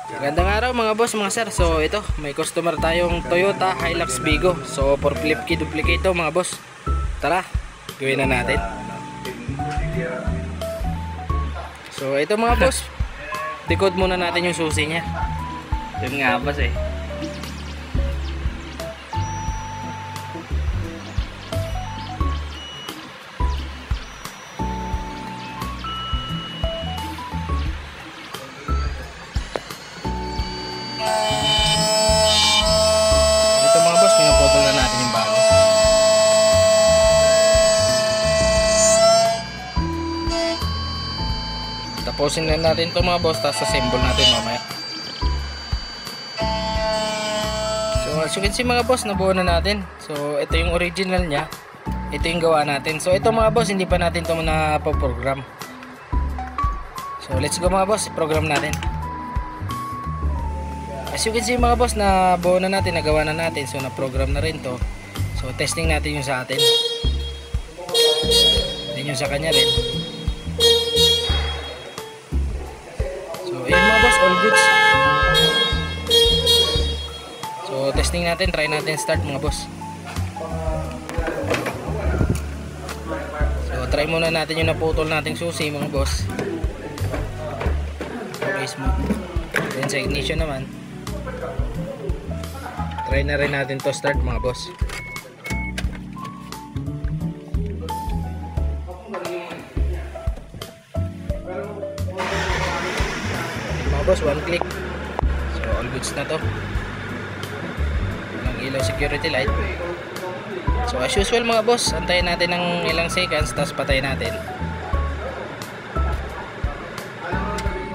Magandang araw mga boss, mga sir. So ito, may customer tayong Toyota Hilux Vigo. So for flip key duplicate to mga boss. Tara, gawin na natin. So ito mga boss, decode muna natin yung susi niya. Yun nga boss eh. Ito mga boss, pinaputol na natin yung bago. Tapusin na natin ito mga boss, tapos assemble natin mamaya. So as you can see mga boss, nabuo na natin. So ito yung original niya, ito yung gawa natin. So ito mga boss, hindi pa natin ito na-program. So let's go mga boss, program natin. As you can see mga boss, na buo na natin, nagawa na natin. So na-program na rin to. So testing natin yung sa atin. Then yung sa kanya rin. So ayun mga boss, all goods. So testing natin, try natin start mga boss. So try muna natin yung naputol nating susi mga boss. Race mo. Then sa ignition naman, try na rin natin to start mga boss. Mga boss, one click. So all goods na to. Walang ilaw security light. So as usual mga boss, antayin natin ng ilang seconds, tapos patayin natin.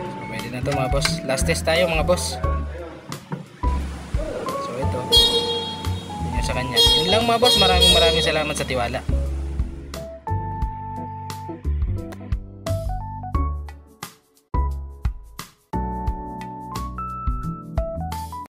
So pwede na to mga boss. Last test tayo mga boss. So ito, yun yung sa kanya. Yun lang mga boss, maraming salamat sa tiwala.